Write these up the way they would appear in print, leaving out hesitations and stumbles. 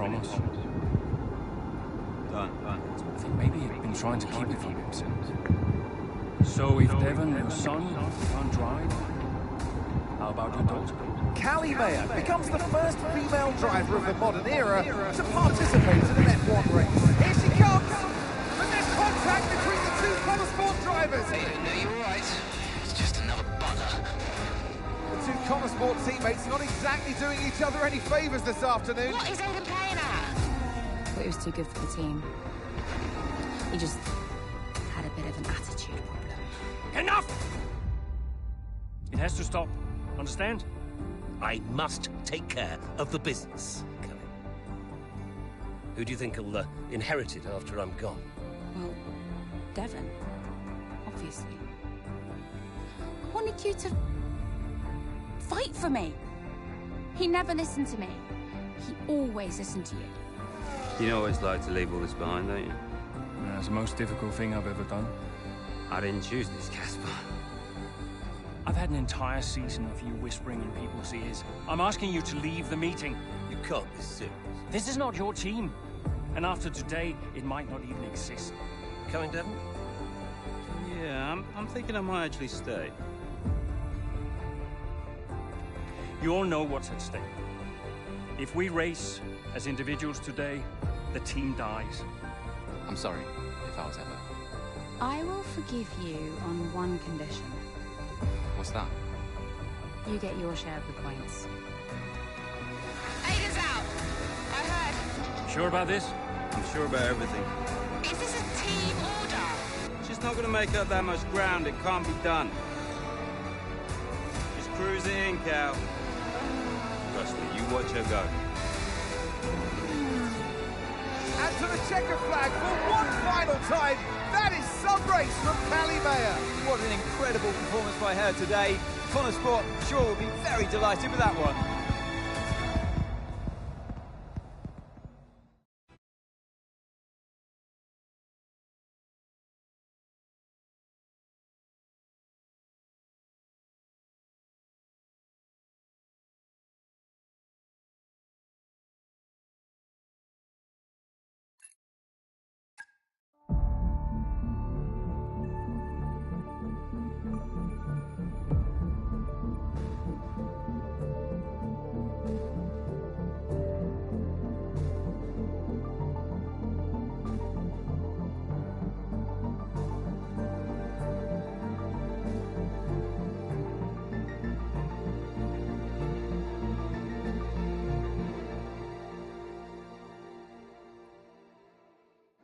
from us. Done. I think maybe he'd been trying to keep it from himself. So if Devon, your son, can't drive, how about your daughter? Callie Mayer becomes the first female driver of the modern era to participate in an F1 race. Here she comes! But there's contact between the two Connosport drivers! No, you're right. It's just another bugger. The two Connosport teammates not exactly doing each other any favours this afternoon. What is Aiden playing at? I thought he was too good for the team. He just had a bit of an attitude problem. Enough! It has to stop. Understand? I must take care of the business, Kelly. Who do you think will inherit it after I'm gone? Well, Devon, obviously. I wanted you to fight for me. He never listened to me. He always listened to you. You always like to leave all this behind, don't you? That's the most difficult thing I've ever done. I didn't choose this, Casper. I've had an entire season of you whispering in people's ears. I'm asking you to leave the meeting. You can't be serious. This is not your team. And after today, it might not even exist. Coming, Devon? Yeah, I'm thinking I might actually stay. You all know what's at stake. If we race as individuals today, the team dies. I'm sorry if I was ever. I will forgive you on one condition. What's that? You get your share of the points. Aiden's out. I heard. Sure about this? I'm sure about everything. Is this a team order? She's not going to make up that much ground. It can't be done. Just cruise it in, Cal. Trust me, you watch her go. And to the checker flag for one final time. That is some race from Callie Mayer. What an incredible performance by her today. Connosport sure will be very delighted with that one.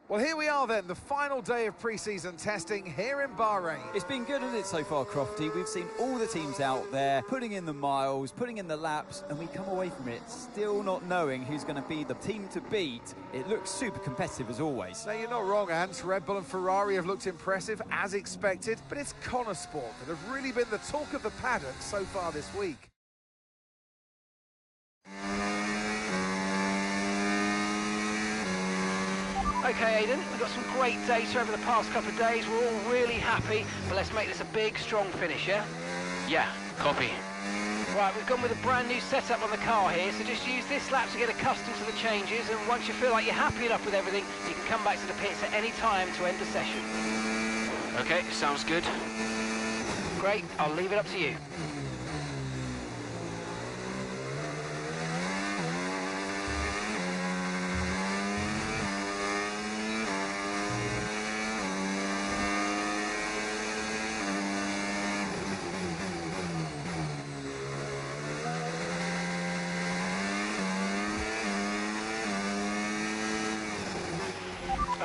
Well, here we are then, the final day of pre-season testing here in Bahrain. It's been good, hasn't it, so far, Crofty? We've seen all the teams out there, putting in the miles, putting in the laps, and we come away from it still not knowing who's going to be the team to beat. It looks super competitive as always. Now, you're not wrong, Ant. Red Bull and Ferrari have looked impressive, as expected, but it's Connosport that have really been the talk of the paddock so far this week. Okay, Aiden, we've got some great data over the past couple of days. We're all really happy, but let's make this a big, strong finish, yeah? Yeah, copy. Right, we've gone with a brand new setup on the car here, so just use this lap to get accustomed to the changes, and once you feel like you're happy enough with everything, you can come back to the pits at any time to end the session. Okay, sounds good. Great, I'll leave it up to you.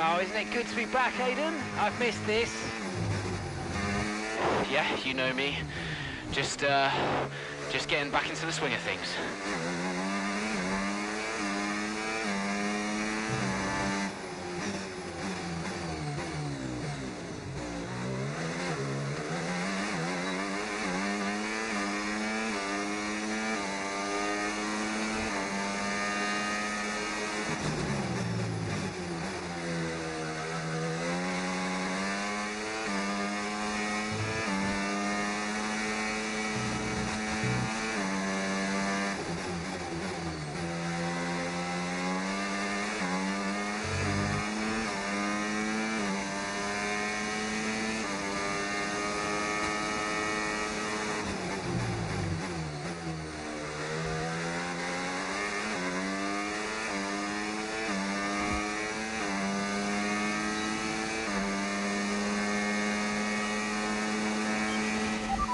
Oh, isn't it good to be back, Aiden? I've missed this. Yeah, you know me. Just getting back into the swing of things.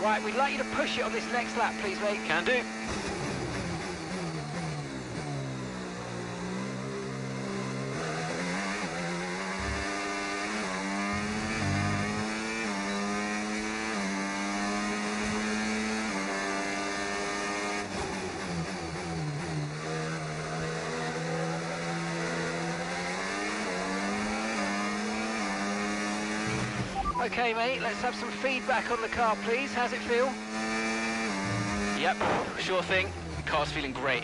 Right, we'd like you to push it on this next lap, please, mate. Can do. Okay, mate, let's have some feedback on the car, please. How's it feel? Yep, sure thing. Car's feeling great.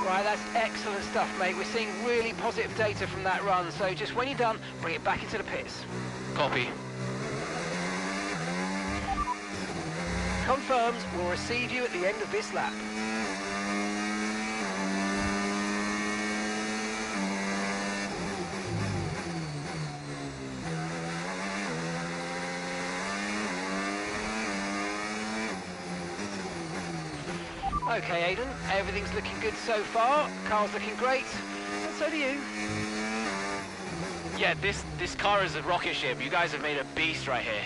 Right, that's excellent stuff, mate. We're seeing really positive data from that run, so just when you're done, bring it back into the pits. Copy. Confirms we'll receive you at the end of this lap. Okay, Aidan, everything's looking good so far. Car's looking great, and so do you. Yeah, this car is a rocket ship. You guys have made a beast right here.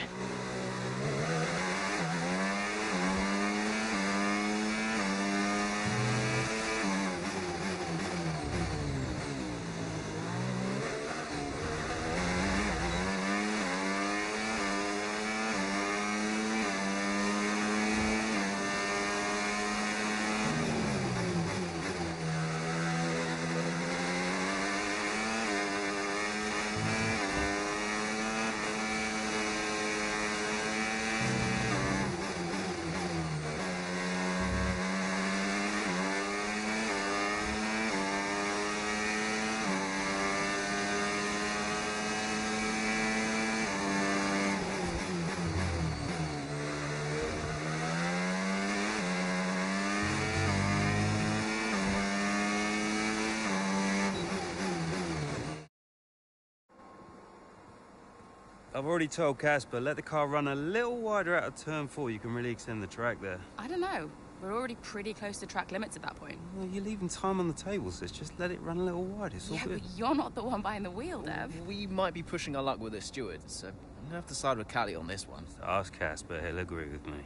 I've already told Casper, let the car run a little wider out of turn 4. You can really extend the track there. I don't know. We're already pretty close to track limits at that point. Well, you're leaving time on the table, sis. Just let it run a little wider. It's all Yeah, good. but you're not the one behind the wheel, Dev. We might be pushing our luck with the steward, so I'm gonna have to side with Callie on this one. Ask Casper, he'll agree with me.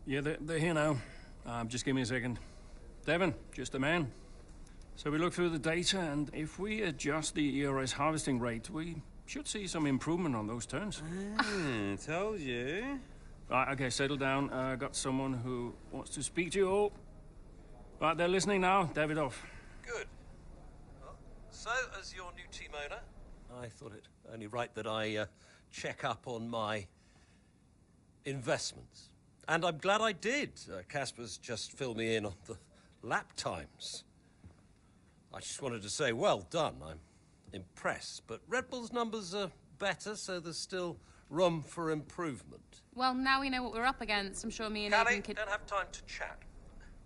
Yeah, they're here now. Just give me a second. Devon, just a man. So we look through the data, and if we adjust the ERS harvesting rate, we should see some improvement on those turns. Told you. Right, okay, settle down. Got someone who wants to speak to you all. Right, they're listening now. David off. Good. Well, so, as your new team owner, I thought it only right that I check up on my investments. And I'm glad I did. Casper's just filled me in on the lap times. I just wanted to say, well done. I'm impressed. But Red Bull's numbers are better, so there's still room for improvement. Well, now we know what we're up against. I'm sure me and Callie, Aidan could... don't have time to chat.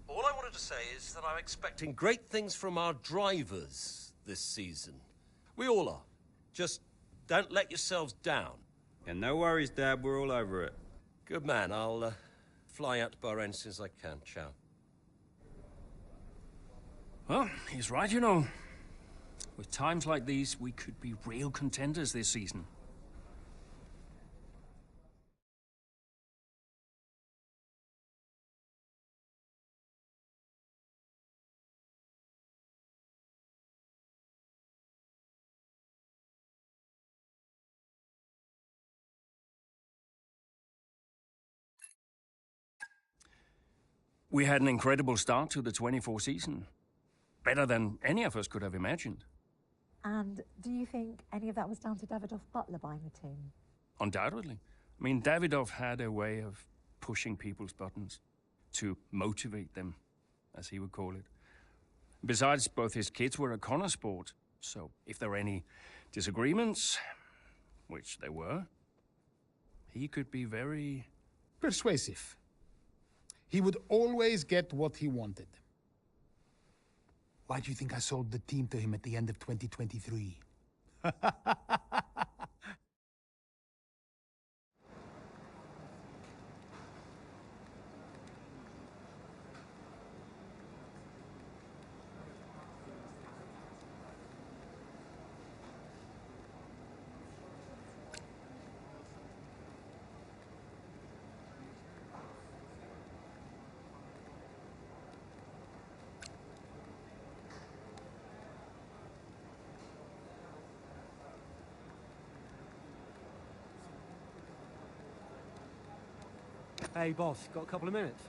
All I wanted to say is that I'm expecting great things from our drivers this season. We all are. Just don't let yourselves down. And no worries, Dad. We're all over it. Good man. I'll fly out to Bahrain as soon as I can. Ciao. Well, he's right, you know. With times like these, we could be real contenders this season. We had an incredible start to the 24 season. Better than any of us could have imagined. And do you think any of that was down to Davidoff Butler buying the team? Undoubtedly. I mean, Davidoff had a way of pushing people's buttons to motivate them, as he would call it. Besides, both his kids were a Connor sport, so if there were any disagreements, which there were, he could be very... persuasive. He would always get what he wanted. Why do you think I sold the team to him at the end of 2023? Hey, boss, got a couple of minutes?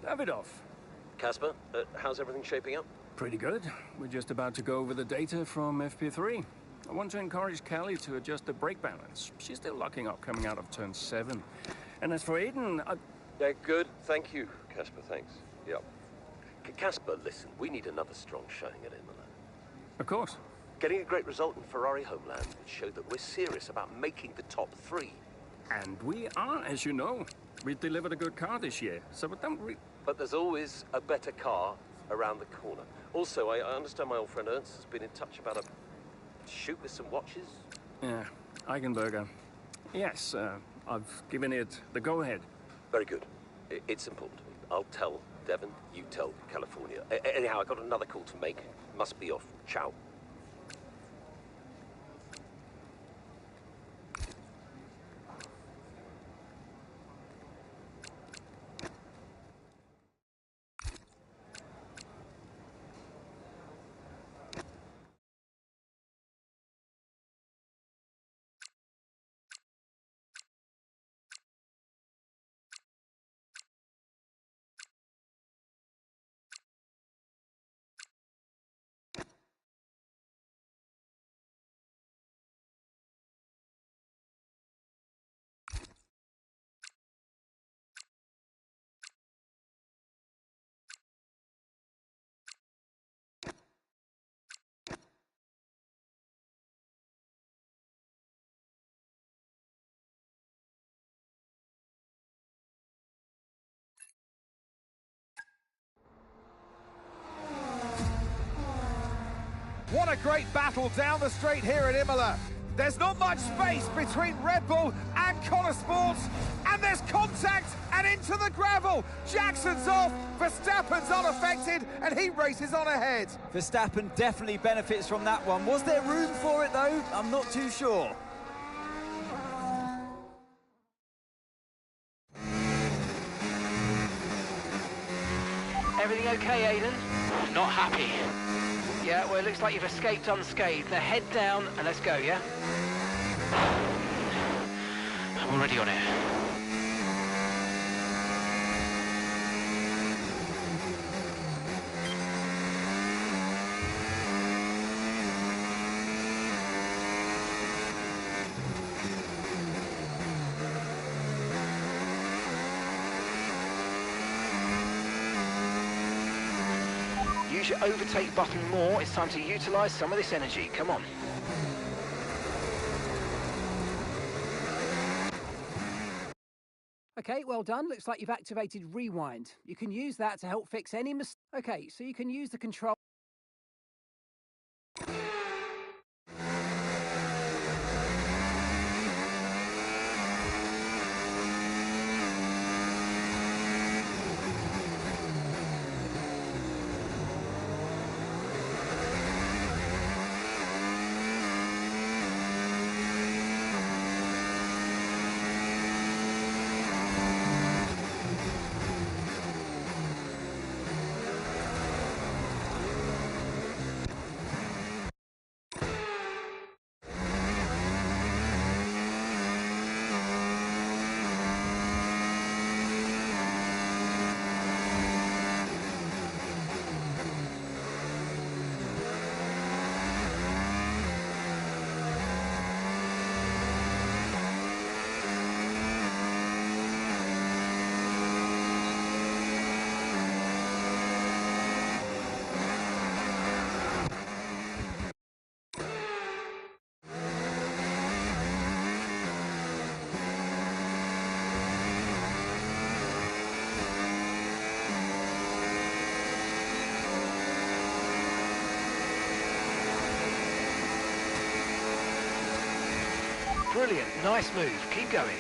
Davidoff. Casper, how's everything shaping up? Pretty good. We're just about to go over the data from FP3. I want to encourage Callie to adjust the brake balance. She's still locking up coming out of turn 7. And as for Aiden, Yeah, good. Thank you, Casper, thanks. Yeah. Casper, listen, we need another strong showing at Imola. Of course. Getting a great result in Ferrari homeland would show that we're serious about making the top 3. And we are, as you know. We delivered a good car this year, so But there's always a better car around the corner. Also, I understand my old friend Ernst has been in touch about a shoot with some watches. Yeah, Eigenberger. Yes, I've given it the go-ahead. Very good. It's important. I'll tell Devon, you tell California. Anyhow, I got another call to make. Must be off. Ciao. What a great battle down the straight here at Imola. There's not much space between Red Bull and Connor Sports, and there's contact and into the gravel. Jackson's off, Verstappen's unaffected, and he races on ahead. Verstappen definitely benefits from that one. Was there room for it though? I'm not too sure. Everything okay, Aiden? Not happy. Yeah, well, it looks like you've escaped unscathed. Now head down and let's go, yeah? I'm already on it. Use your overtake button more. It's time to utilise some of this energy. Come on. Okay, well done. Looks like you've activated Rewind. You can use that to help fix any mistake. Okay, so you can use the control. Brilliant, nice move. Keep going.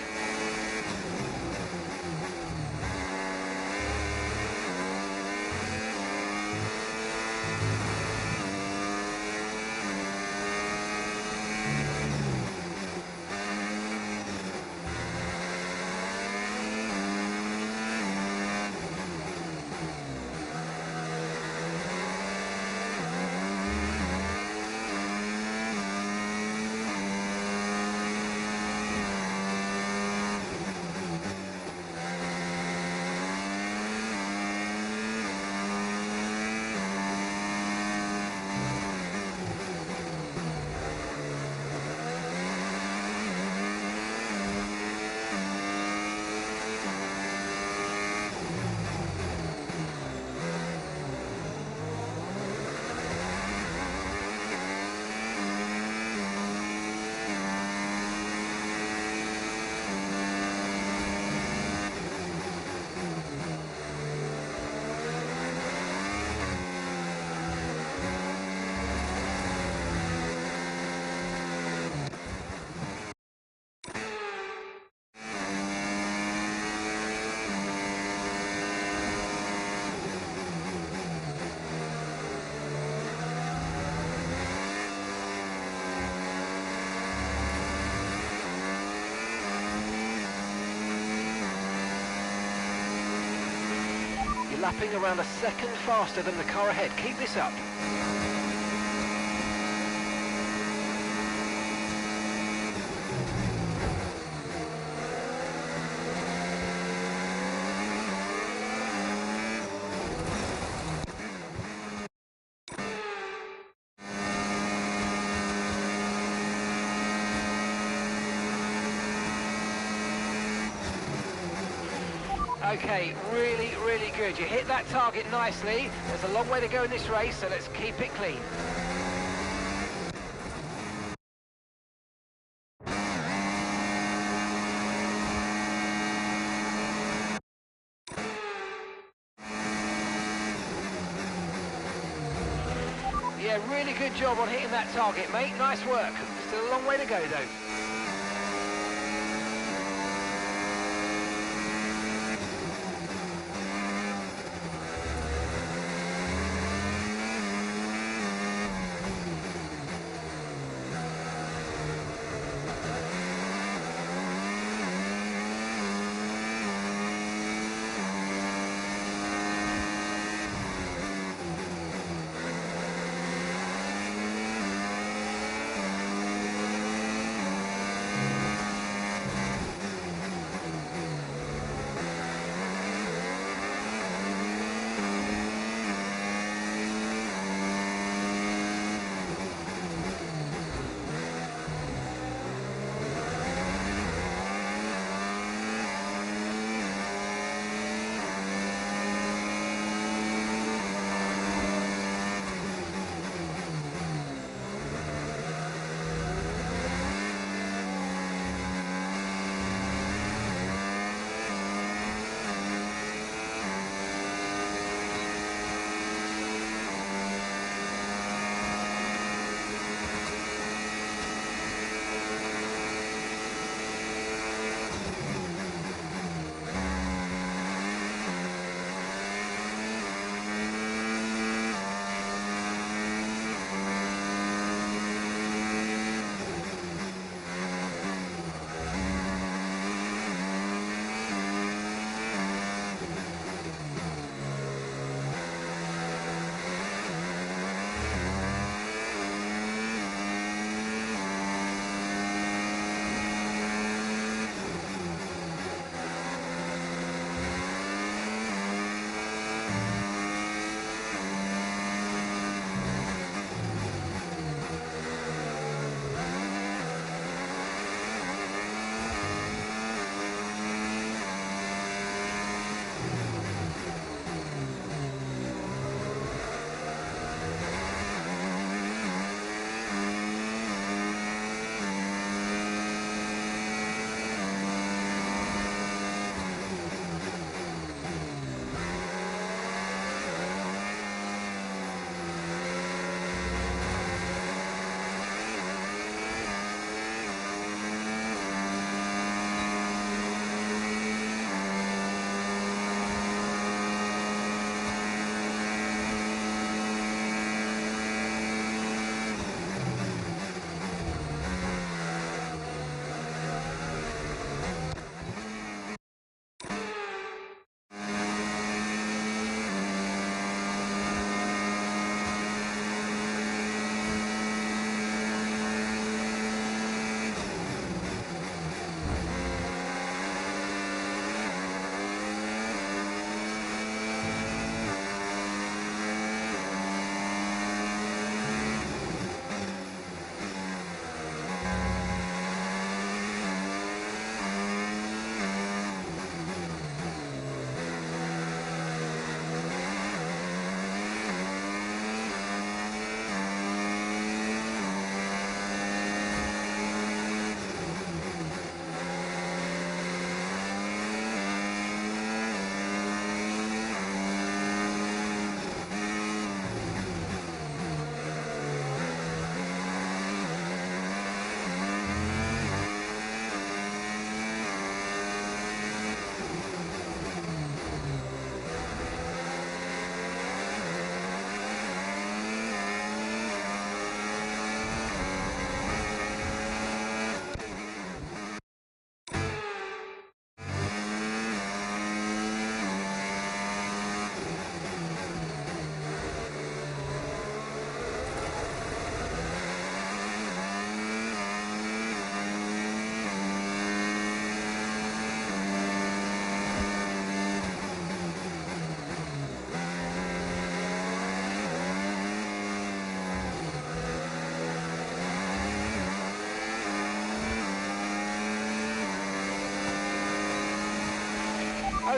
Lapping around a second faster than the car ahead. Keep this up. Okay, really, really good. You hit that target nicely. There's a long way to go in this race, so let's keep it clean. Yeah, really good job on hitting that target, mate. Nice work. Still a long way to go, though.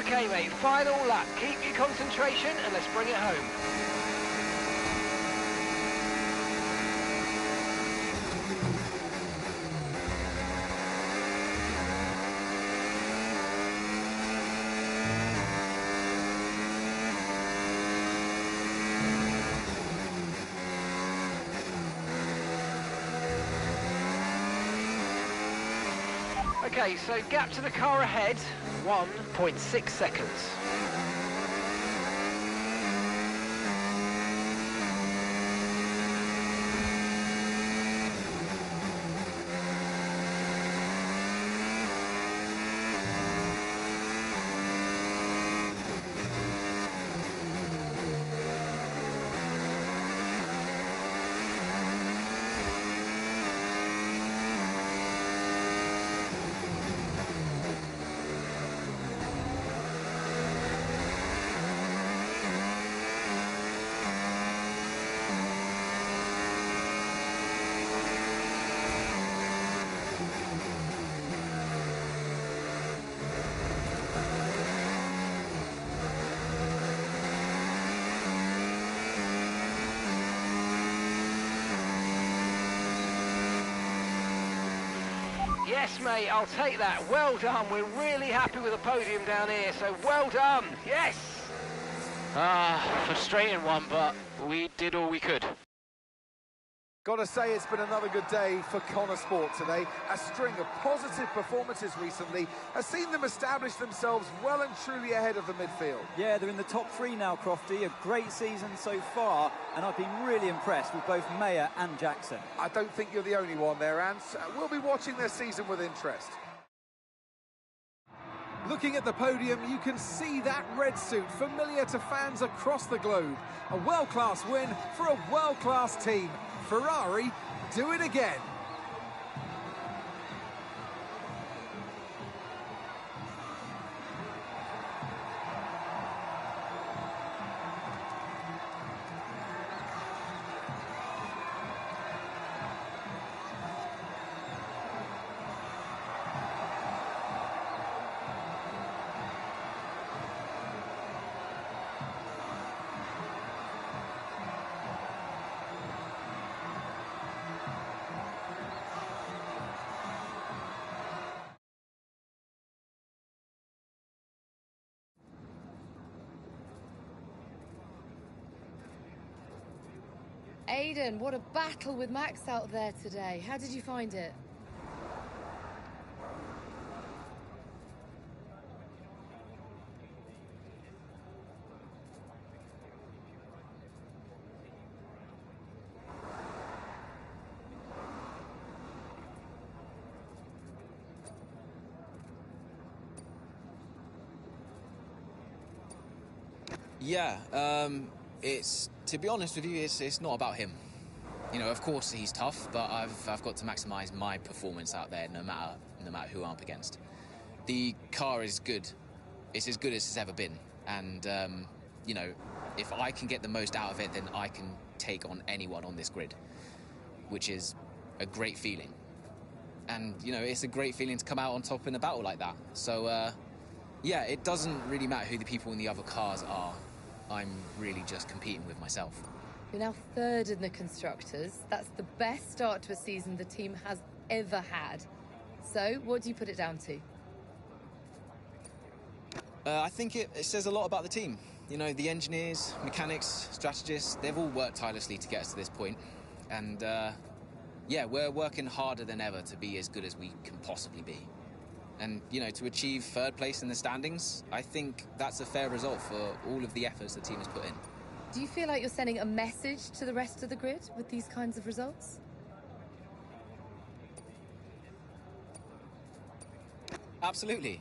Okay, mate, final lap. Keep your concentration and let's bring it home. Okay, so gap to the car ahead, 1.6 seconds. Yes, mate, I'll take that. Well done. We're really happy with the podium down here, so well done. Yes! Frustrating one, but we did all we could. Got to say, it's been another good day for Connor Sport today. A string of positive performances recently has seen them establish themselves well and truly ahead of the midfield. Yeah, they're in the top three now, Crofty. A great season so far, and I've been really impressed with both Mayer and Jackson. I don't think you're the only one there, Ants. We'll be watching their season with interest. Looking at the podium, you can see that red suit familiar to fans across the globe. A world-class win for a world-class team. Ferrari, do it again. Aiden, what a battle with Max out there today. How did you find it? Yeah, it's, to be honest with you, it's not about him. You know, of course he's tough, but I've got to maximise my performance out there no matter who I'm up against. The car is good. It's as good as it's ever been. And, you know, if I can get the most out of it, then I can take on anyone on this grid, which is a great feeling. And, you know, it's a great feeling to come out on top in a battle like that. So, yeah, it doesn't really matter who the people in the other cars are. I'm really just competing with myself. You're now third in the Constructors. That's the best start to a season the team has ever had. So, what do you put it down to? I think it says a lot about the team. You know, the engineers, mechanics, strategists, they've all worked tirelessly to get us to this point. And, yeah, we're working harder than ever to be as good as we can possibly be. And, you know, to achieve third place in the standings, I think that's a fair result for all of the efforts the team has put in. Do you feel like you're sending a message to the rest of the grid with these kinds of results? Absolutely.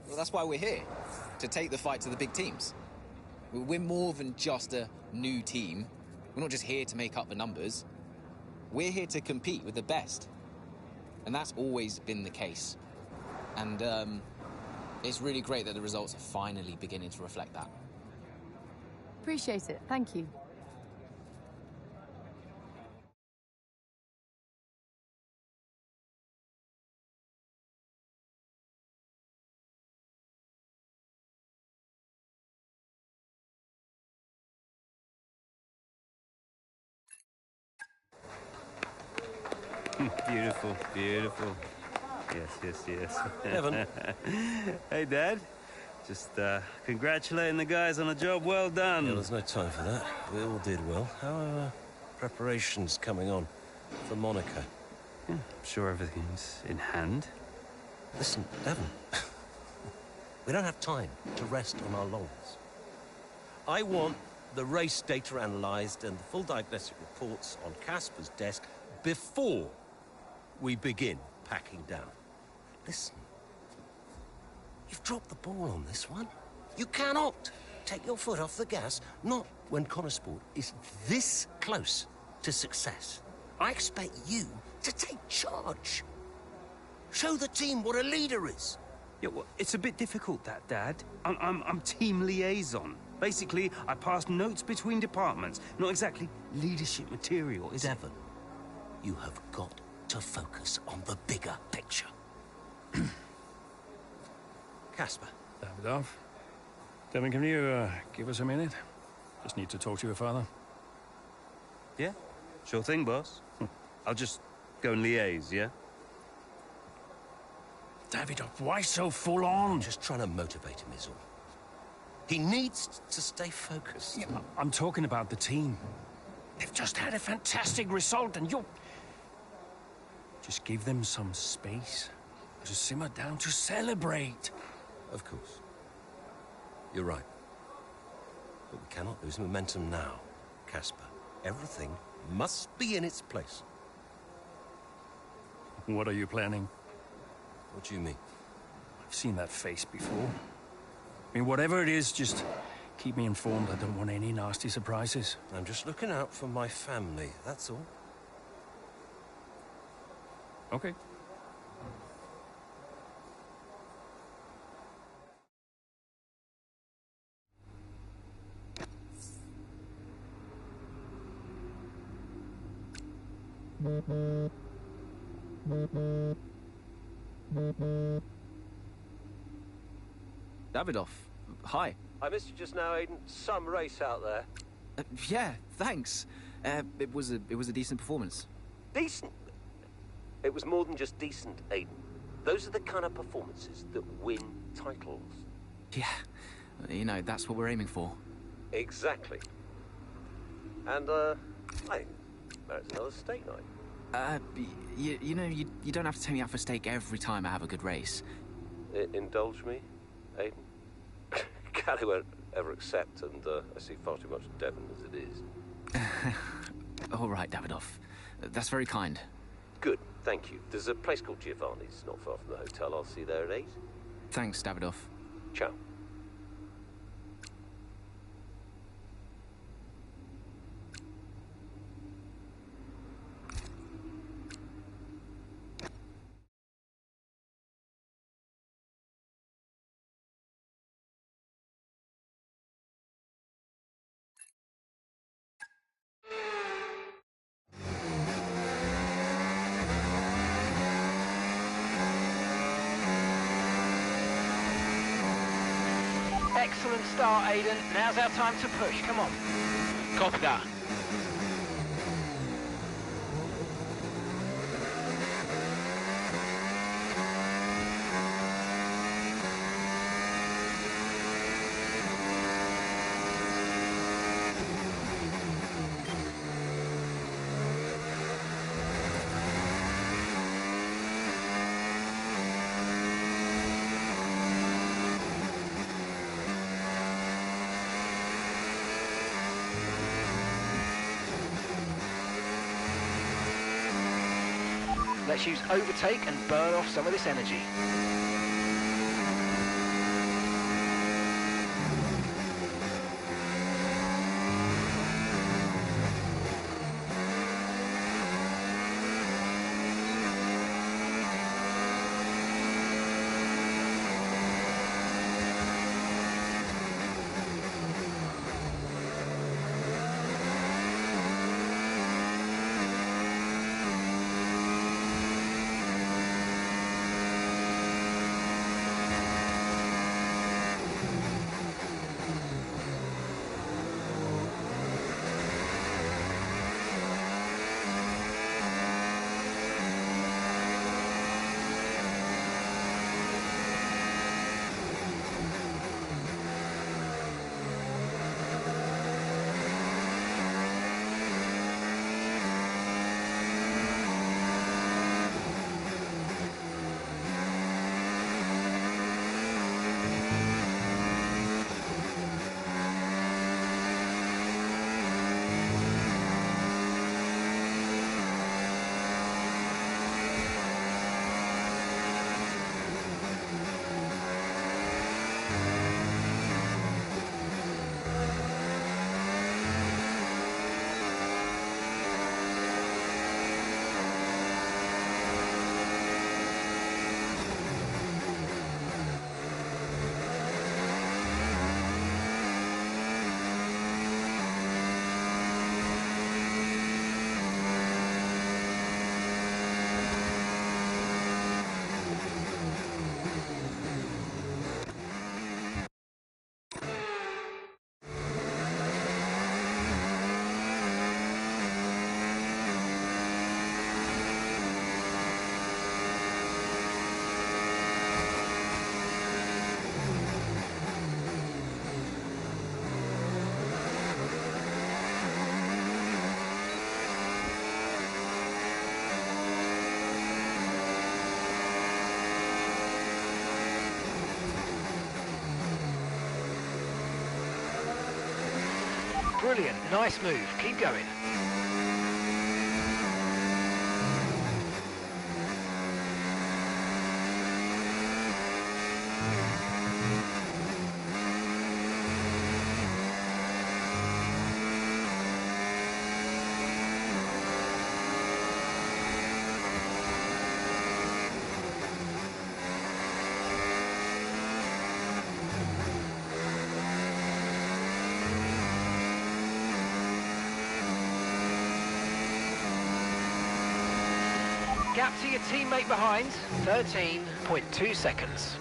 Well, that's why we're here, to take the fight to the big teams. We're more than just a new team. We're not just here to make up the numbers. We're here to compete with the best. And that's always been the case. And it's really great that the results are finally beginning to reflect that. Appreciate it. Thank you. Beautiful, beautiful. Yes. Evan. Hey, Dad. Just congratulating the guys on a job well done. Yeah, there's no time for that. We all did well. How are preparations coming on for Monaco? Yeah, I'm sure everything's in hand. Listen, Devon, we don't have time to rest on our laurels. I want the race data analysed and the full diagnostic reports on Casper's desk before we begin packing down. Listen, you've dropped the ball on this one. You cannot take your foot off the gas, not when Connosport is this close to success. I expect you to take charge. Show the team what a leader is. Yeah, well, it's a bit difficult, that, Dad. I'm team liaison. Basically, I pass notes between departments. Not exactly leadership material, is it? Devon, you have got to focus on the bigger picture. Casper. Davidoff. Devon, can you give us a minute? Just need to talk to your father. Yeah, sure thing, boss. I'll just go and liaise, yeah? Davidoff, why so full on? Just trying to motivate him is all. He needs to stay focused. Yeah, I'm talking about the team. They've just had a fantastic result and you're... Just give them some space to simmer down, to celebrate. Of course. You're right. But we cannot lose momentum now, Casper. Everything must be in its place. What are you planning? What do you mean? I've seen that face before. I mean, whatever it is, just keep me informed. I don't want any nasty surprises. I'm just looking out for my family, that's all. Okay. Davidoff, hi. I missed you just now, Aiden. Some race out there. Yeah, thanks. It was a decent performance. Decent? It was more than just decent, Aiden. Those are the kind of performances that win titles. Yeah, you know, that's what we're aiming for. Exactly. And, I think merits another steak night. You know, you don't have to take me out for steak every time I have a good race. Indulge me, Aiden? Callie won't ever accept, and I see far too much Devon as it is. All right, Davidoff. That's very kind. Good, thank you. There's a place called Giovanni's, not far from the hotel. I'll see you there at 8. Thanks, Davidoff. Ciao. Excellent start, Aiden. Now's our time to push. Come on. Copy that. Let's use overtake and burn off some of this energy. Brilliant. Nice move. Keep going. Gap to your teammate behind, 13.2 seconds.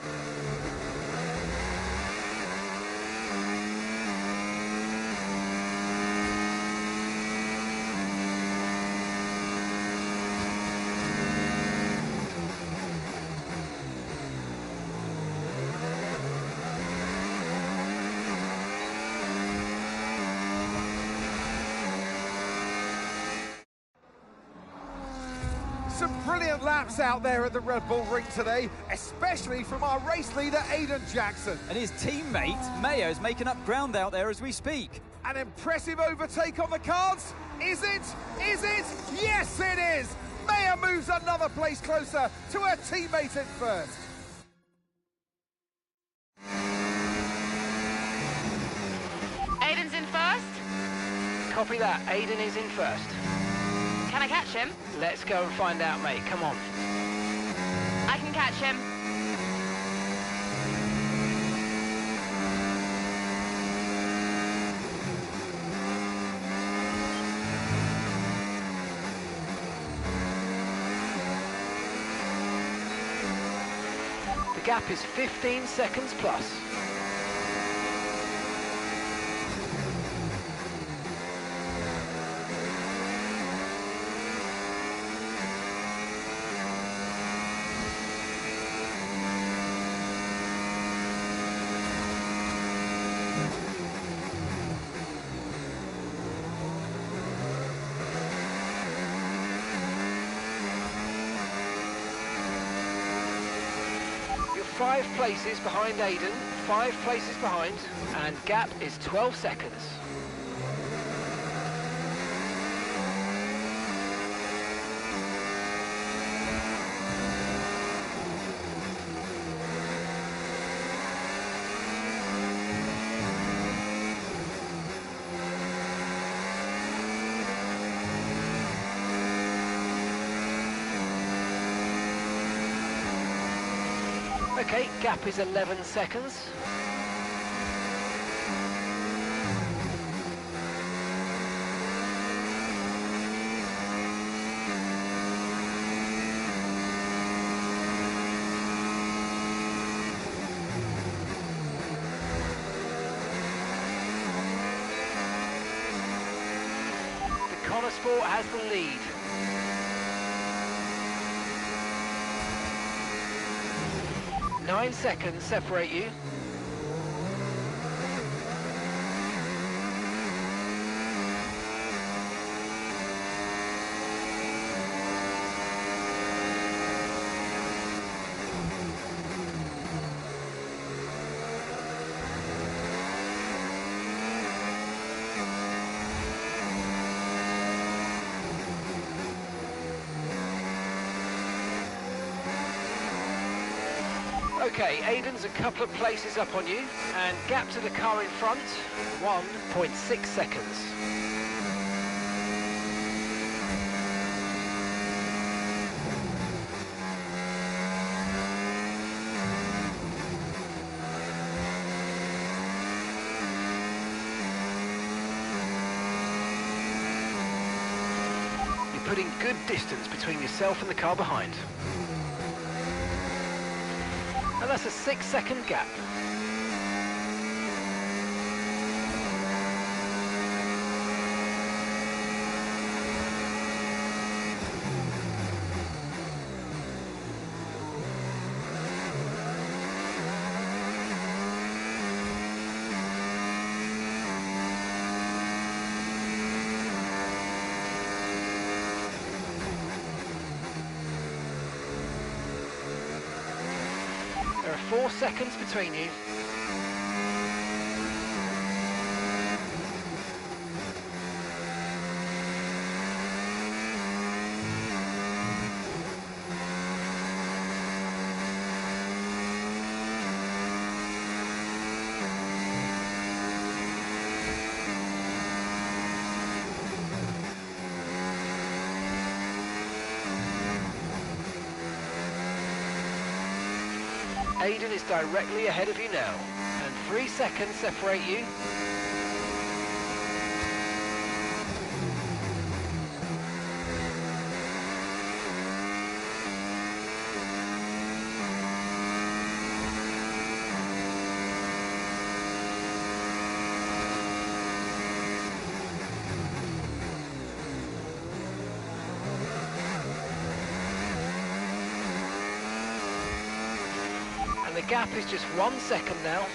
Some brilliant laps out there at the Red Bull Ring today, especially from our race leader, Aiden Jackson. And his teammate, Mayo, is making up ground out there as we speak. An impressive overtake on the cards. Is it? Is it? Yes, it is. Mayo moves another place closer to her teammate in first. Aiden's in first? Copy that. Aiden is in first. Can I catch him? Let's go and find out, mate. Come on. I can catch him. The gap is 15 seconds plus. You're 5 places behind Aiden, 5 places behind, and gap is 12 seconds. Okay, gap is 11 seconds. The Connor Sport has the lead. 9 seconds separate you. Okay, Aiden's a couple of places up on you, and gap to the car in front, 1.6 seconds. You're putting good distance between yourself and the car behind. And that's a 6-second gap. There are 4 seconds between you. Aiden is directly ahead of you now, and 3 seconds separate you. And the gap is just 1 second now.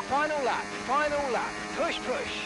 Final lap, final lap. Push, push.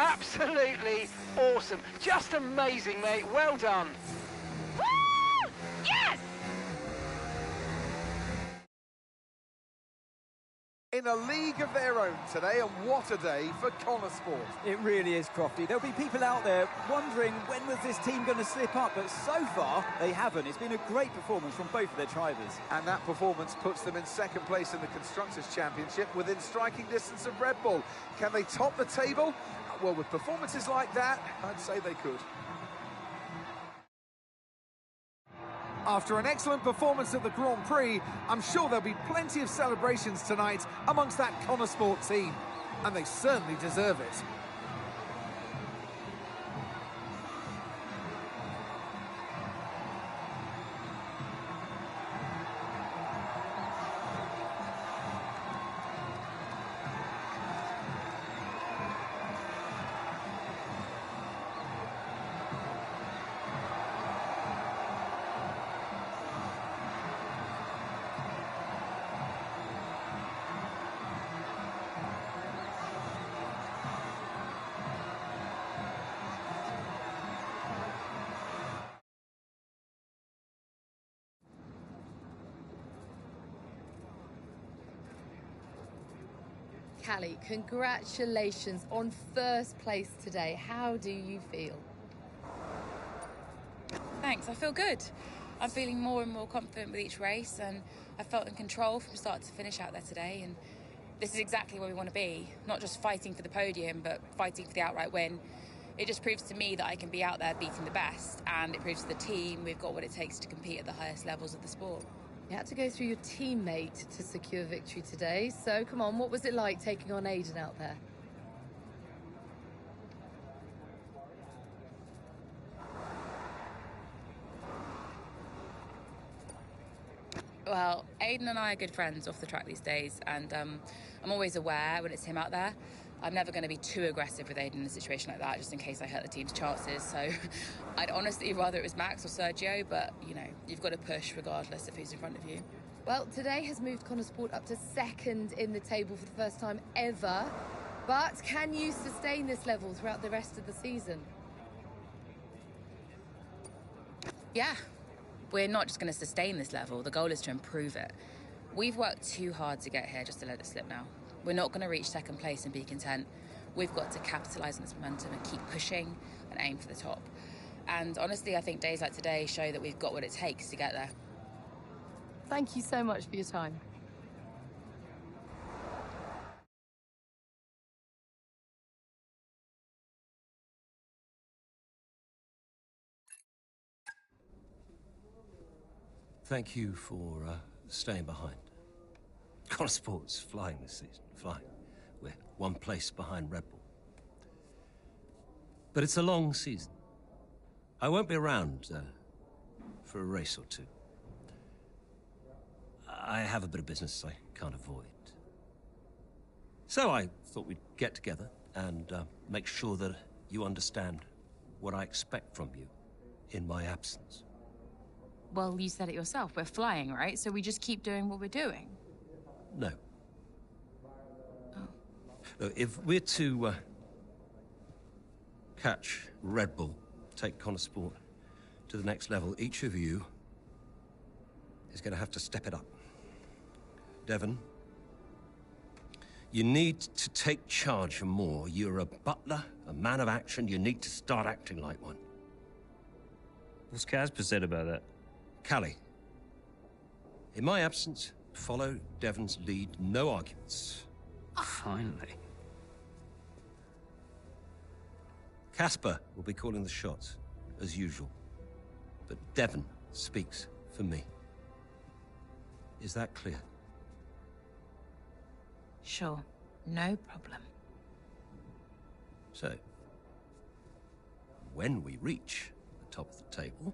Absolutely awesome. Just amazing, mate. Well done. Woo! Yes! in a league of their own today, and what a day for Connor Sport. It really is, Crofty. There'll be people out there wondering when was this team going to slip up, but so far they haven't. It's been a great performance from both of their drivers. And that performance puts them in second place in the Constructors' Championship within striking distance of Red Bull. Can they top the table? Well, with performances like that, I'd say they could. After an excellent performance at the Grand Prix, I'm sure there'll be plenty of celebrations tonight amongst that Connor Sport team. And they certainly deserve it. Callie, congratulations on first place today. How do you feel? Thanks, I feel good. I'm feeling more and more confident with each race, and I felt in control from start to finish out there today, and this is exactly where we want to be. Not just fighting for the podium, but fighting for the outright win. It just proves to me that I can be out there beating the best, and it proves to the team we've got what it takes to compete at the highest levels of the sport. You had to go through your teammate to secure victory today, so come on, what was it like taking on Aiden out there? Well, Aiden and I are good friends off the track these days, and I'm always aware when it's him out there. I'm never going to be too aggressive with Aiden in a situation like that, just in case I hurt the team's chances. So I'd honestly rather it was Max or Sergio, but, you know, you've got to push regardless of who's in front of you. Well, today has moved Connor Sport up to second in the table for the first time ever. But can you sustain this level throughout the rest of the season? Yeah. We're not just going to sustain this level. The goal is to improve it. We've worked too hard to get here just to let it slip now. We're not going to reach second place and be content. We've got to capitalise on this momentum and keep pushing and aim for the top. And honestly, I think days like today show that we've got what it takes to get there. Thank you so much for your time. Thank you for staying behind. Connor Sport's flying this season, flying. We're one place behind Red Bull. But it's a long season. I won't be around for a race or two. I have a bit of business I can't avoid. So I thought we'd get together and make sure that you understand what I expect from you in my absence. Well, you said it yourself. We're flying, right? So we just keep doing what we're doing. No. Look, if we're to catch Red Bull, take Connor Sport to the next level, each of you is going to have to step it up. Devon, you need to take charge more. You're a butler, a man of action. You need to start acting like one. What's Casper said about that? Callie, in my absence, follow Devon's lead, no arguments. Finally. Casper will be calling the shots, as usual. But Devon speaks for me. Is that clear? Sure. No problem. So, when we reach the top of the table,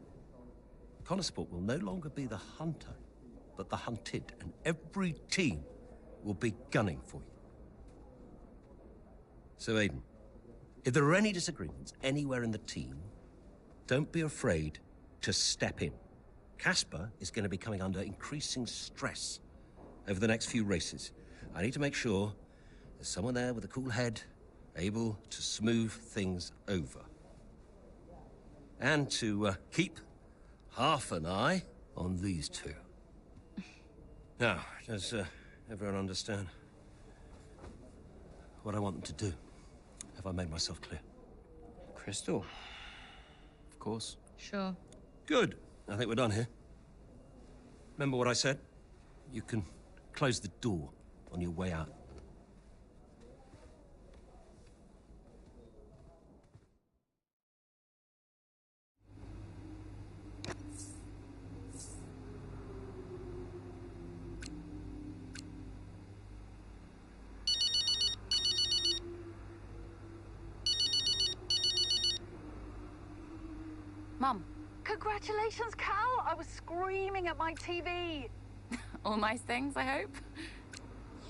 Connor Sport will no longer be the hunter, but the hunted, and every team will be gunning for you. So, Aiden, if there are any disagreements anywhere in the team, don't be afraid to step in. Casper is going to be coming under increasing stress over the next few races. I need to make sure there's someone there with a cool head, able to smooth things over. And to keep half an eye on these two. Now, does everyone understand what I want them to do. Have I made myself clear? Crystal. Of course. Sure. Good. I think we're done here. Remember what I said? You can close the door on your way out. Mum. Congratulations, Cal! I was screaming at my TV. All nice things, I hope.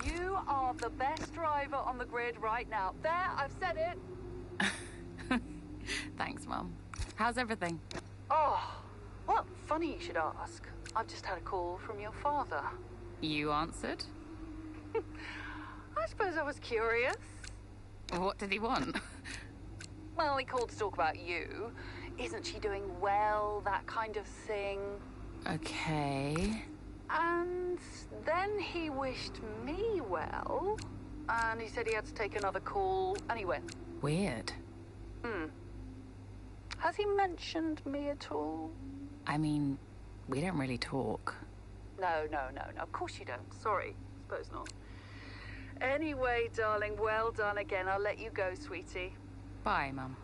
You are the best driver on the grid right now. There, I've said it. Thanks, Mum. How's everything? Oh, well, funny you should ask. I've just had a call from your father. You answered? I suppose I was curious. What did he want? Well, he called to talk about you. Isn't she doing well? That kind of thing. Okay. And then he wished me well. And he said he had to take another call, and he went. Weird. Has he mentioned me at all? I mean, we don't really talk. No. Of course you don't. Sorry. Suppose not. Anyway, darling, well done again. I'll let you go, sweetie. Bye, Mum.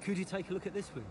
Could you take a look at this, please?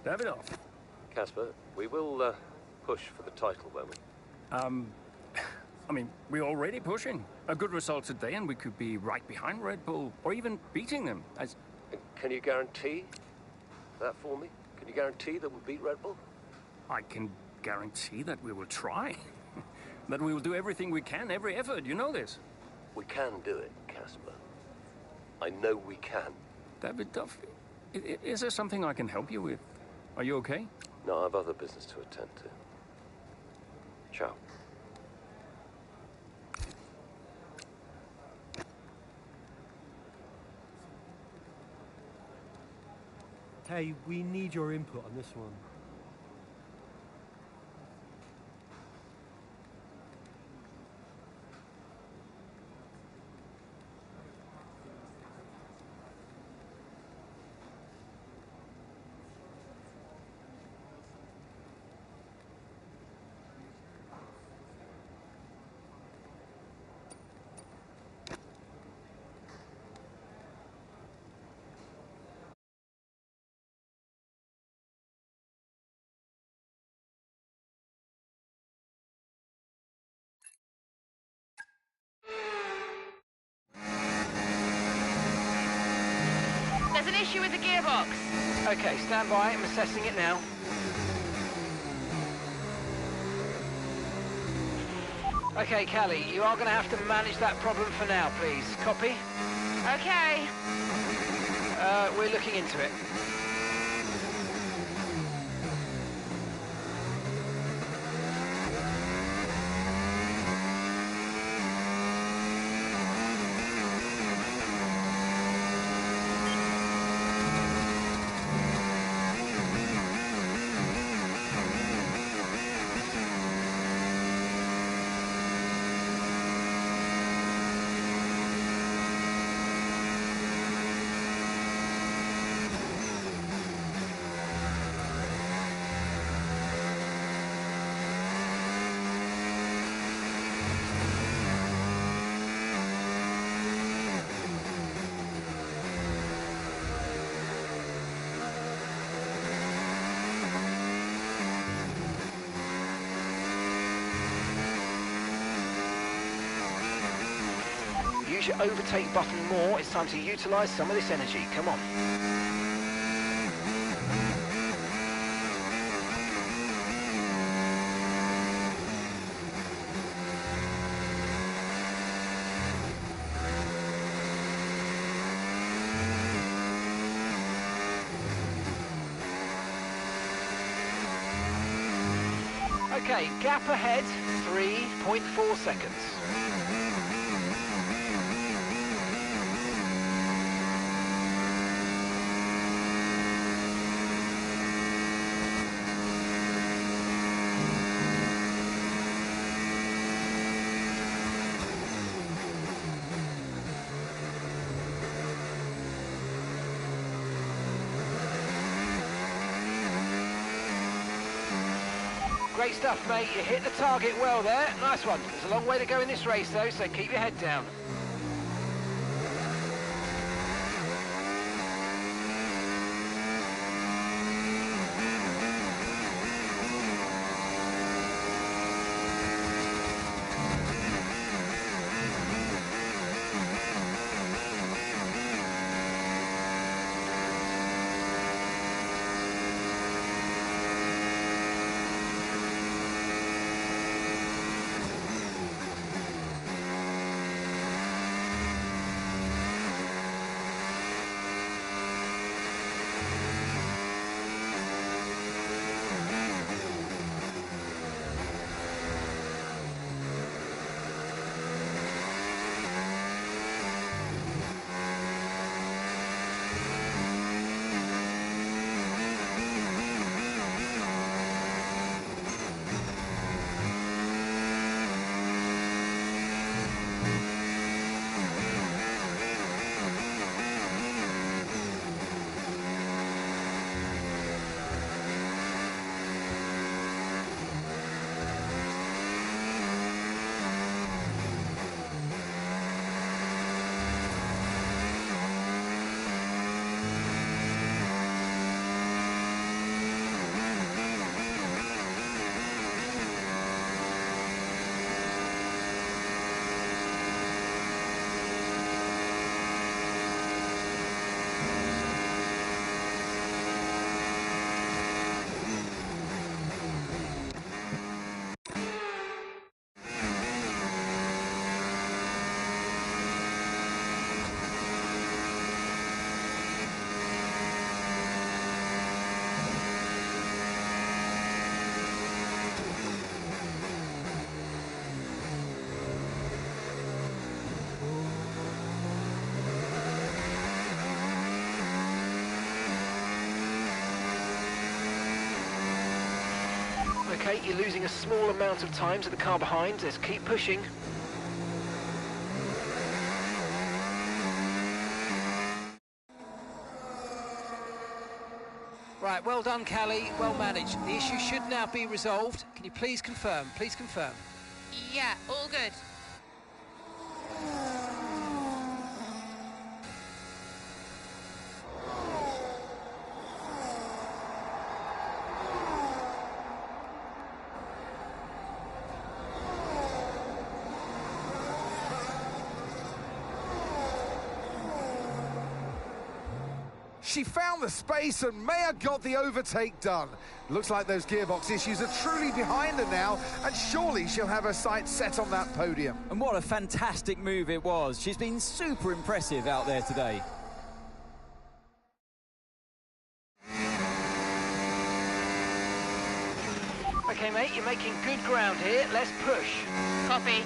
Davidoff. Casper, we will push for the title, won't we? I mean, we're already pushing. A good result today and we could be right behind Red Bull, or even beating them. Can you guarantee that for me? Can you guarantee that we'll beat Red Bull? I can guarantee that we will try. That we will do everything we can, every effort, you know this. We can do it, Casper. I know we can. Davidoff, is there something I can help you with? Are you okay? No, I have other business to attend to. Ciao. Hey, we need your input on this one. There's an issue with the gearbox. Okay, stand by. I'm assessing it now. Okay, Callie, you are going to have to manage that problem for now, please. Copy? Okay. We're looking into it. Use your overtake button more. It's time to utilise some of this energy. Come on. Okay, gap ahead, 3.4 seconds. Great stuff, mate. You hit the target well there. Nice one. There's a long way to go in this race, though, so keep your head down. Okay, you're losing a small amount of time to the car behind. Let's keep pushing. Right, well done, Callie. Well managed. The issue should now be resolved. Can you please confirm? Please confirm. Yeah, all good. she found the space and Maya got the overtake done. Looks like those gearbox issues are truly behind her now, and surely she'll have her sights set on that podium. And what a fantastic move it was. She's been super impressive out there today. Okay, mate, you're making good ground here. Let's push. Copy.